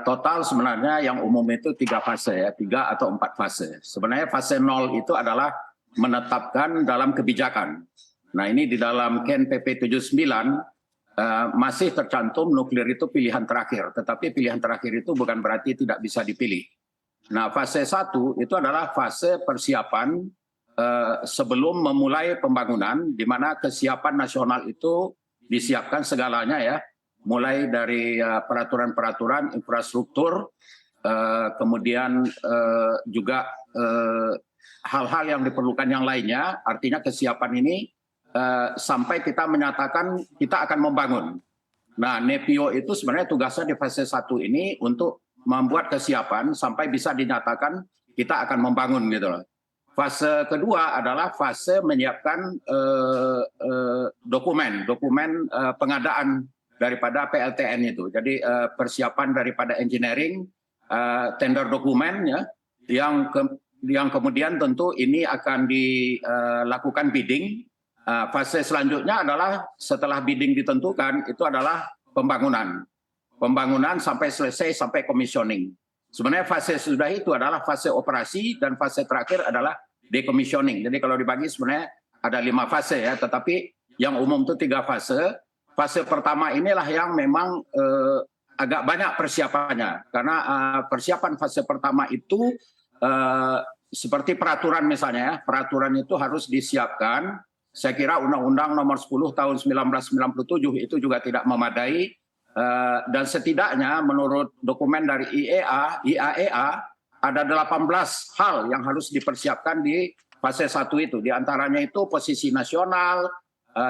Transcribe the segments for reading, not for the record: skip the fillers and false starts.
Total sebenarnya yang umum itu 3 fase ya, 3 atau 4 fase. Sebenarnya fase 0 itu adalah menetapkan dalam kebijakan. Nah ini di dalam KEN PP 79 masih tercantum nuklir itu pilihan terakhir, tetapi pilihan terakhir itu bukan berarti tidak bisa dipilih. Nah fase 1 itu adalah fase persiapan sebelum memulai pembangunan, di mana kesiapan nasional itu disiapkan segalanya ya, mulai dari peraturan-peraturan infrastruktur, kemudian juga hal-hal yang diperlukan yang lainnya. Artinya kesiapan ini sampai kita menyatakan kita akan membangun. Nah, NEPIO itu sebenarnya tugasnya di fase 1 ini untuk membuat kesiapan sampai bisa dinyatakan kita akan membangun gitu loh. Fase kedua adalah fase menyiapkan dokumen pengadaan daripada PLTN itu. Jadi persiapan daripada engineering, tender dokumen ya, yang kemudian tentu ini akan dilakukan bidding. Fase selanjutnya adalah setelah bidding ditentukan itu adalah pembangunan. Pembangunan sampai selesai sampai commissioning. Sebenarnya fase sudah itu adalah fase operasi dan fase terakhir adalah decommissioning. Jadi kalau dibagi sebenarnya ada 5 fase ya, tetapi yang umum itu 3 fase. Fase pertama inilah yang memang agak banyak persiapannya, karena persiapan fase pertama itu seperti peraturan misalnya ya, peraturan itu harus disiapkan. Saya kira Undang-Undang Nomor 10 Tahun 1997 itu juga tidak memadai, dan setidaknya menurut dokumen dari IAEA ada 18 hal yang harus dipersiapkan di fase 1 itu. Di antaranya itu posisi nasional,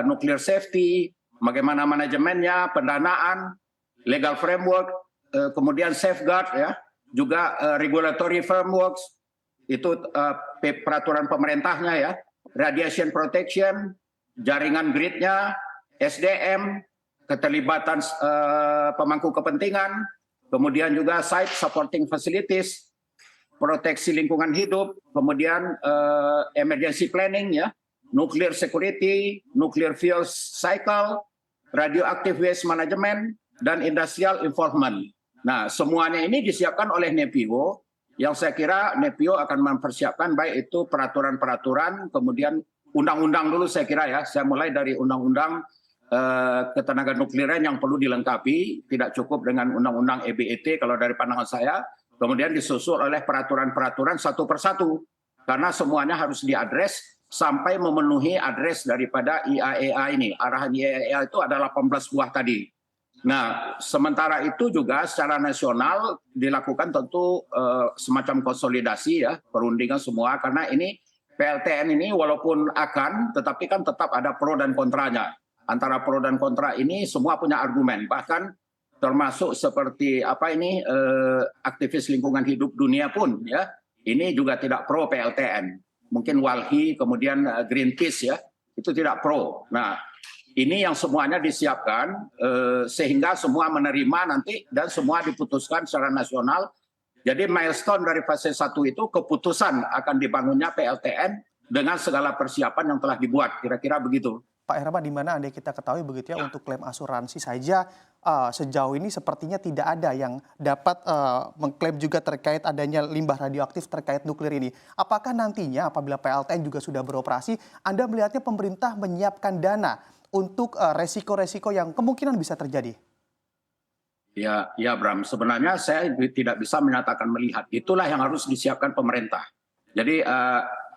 nuclear safety, bagaimana manajemennya, pendanaan, legal framework, kemudian safeguard ya, juga regulatory frameworks, itu peraturan pemerintahnya ya, radiation protection, jaringan gridnya, SDM, keterlibatan pemangku kepentingan, kemudian juga site supporting facilities, proteksi lingkungan hidup, kemudian emergency planning ya, nuclear security, nuclear fuel cycle, radioactive waste management, dan industrial involvement. Nah, semuanya ini disiapkan oleh NEPIO, yang saya kira NEPIO akan mempersiapkan baik itu peraturan-peraturan, kemudian undang-undang dulu saya kira ya, saya mulai dari undang-undang ketenagaan nukliran yang perlu dilengkapi, tidak cukup dengan undang-undang EBET kalau dari pandangan saya, kemudian disusul oleh peraturan-peraturan satu persatu, karena semuanya harus diadres sampai memenuhi adres daripada IAEA ini. Arahan IAEA itu ada 18 buah tadi. Nah, sementara itu juga secara nasional dilakukan tentu semacam konsolidasi ya, perundingan semua, karena ini PLTN ini walaupun akan, tetapi kan tetap ada pro dan kontranya. Antara pro dan kontra ini semua punya argumen, bahkan termasuk seperti aktivis lingkungan hidup dunia pun ya, ini juga tidak pro PLTN. Mungkin WALHI, kemudian Greenpeace ya, itu tidak pro. Nah, ini yang semuanya disiapkan sehingga semua menerima nanti dan semua diputuskan secara nasional. Jadi milestone dari fase 1 itu keputusan akan dibangunnya PLTN dengan segala persiapan yang telah dibuat, kira-kira begitu. Pak Herman, di mana andai kita ketahui begitu ya, untuk klaim asuransi saja sejauh ini sepertinya tidak ada yang dapat mengklaim juga terkait adanya limbah radioaktif terkait nuklir ini. Apakah nantinya apabila PLTN juga sudah beroperasi, Anda melihatnya pemerintah menyiapkan dana untuk resiko-resiko yang kemungkinan bisa terjadi? Ya, Bram. Sebenarnya saya tidak bisa menyatakan melihat. Itulah yang harus disiapkan pemerintah. Jadi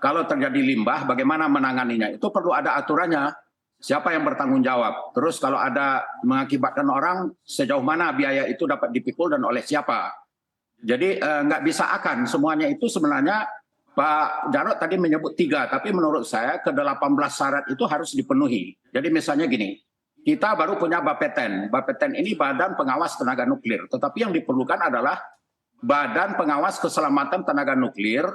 kalau terjadi limbah, bagaimana menanganinya? Itu perlu ada aturannya. Siapa yang bertanggung jawab? Terus kalau ada mengakibatkan orang, sejauh mana biaya itu dapat dipikul dan oleh siapa? Jadi nggak bisa akan. Semuanya itu sebenarnya Pak Jarod tadi menyebut 3, tapi menurut saya ke-18 syarat itu harus dipenuhi. Jadi misalnya gini, kita baru punya Bapeten. Bapeten ini Badan Pengawas Tenaga Nuklir. Tetapi yang diperlukan adalah Badan Pengawas Keselamatan Tenaga Nuklir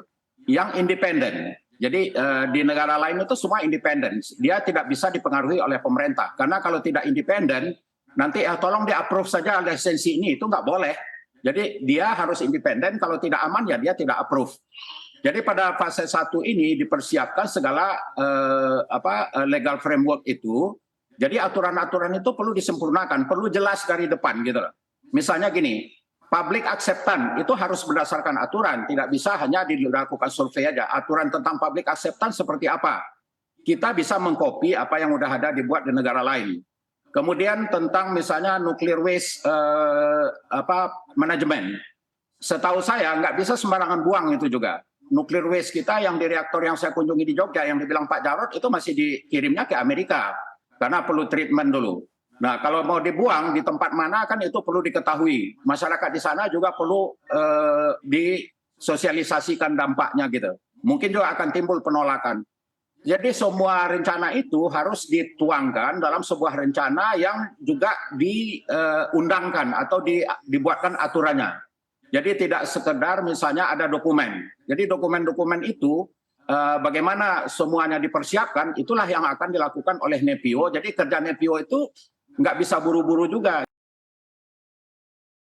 yang independen. Jadi di negara lain itu semua independen. Dia tidak bisa dipengaruhi oleh pemerintah. Karena kalau tidak independen, nanti tolong di-approve saja lisensi ini. Itu nggak boleh. Jadi dia harus independen. Kalau tidak aman ya dia tidak approve. Jadi pada fase 1 ini dipersiapkan segala legal framework itu. Jadi aturan-aturan itu perlu disempurnakan, perlu jelas dari depan gitu. Misalnya gini, public acceptance itu harus berdasarkan aturan, tidak bisa hanya dilakukan survei aja. Aturan tentang public acceptance seperti apa? Kita bisa mengcopy apa yang udah ada dibuat di negara lain. Kemudian tentang misalnya nuclear waste manajemen. Setahu saya nggak bisa sembarangan buang itu juga. Nuclear waste kita yang di reaktor yang saya kunjungi di Jogja yang dibilang Pak Jarod itu masih dikirimnya ke Amerika karena perlu treatment dulu. Nah, kalau mau dibuang di tempat mana kan itu perlu diketahui. Masyarakat di sana juga perlu disosialisasikan dampaknya gitu. Mungkin juga akan timbul penolakan. Jadi semua rencana itu harus dituangkan dalam sebuah rencana yang juga diundangkan atau dibuatkan aturannya. Jadi tidak sekedar misalnya ada dokumen. Jadi dokumen-dokumen itu bagaimana semuanya dipersiapkan, itulah yang akan dilakukan oleh NEPIO. Jadi kerja NEPIO itu nggak bisa buru-buru juga.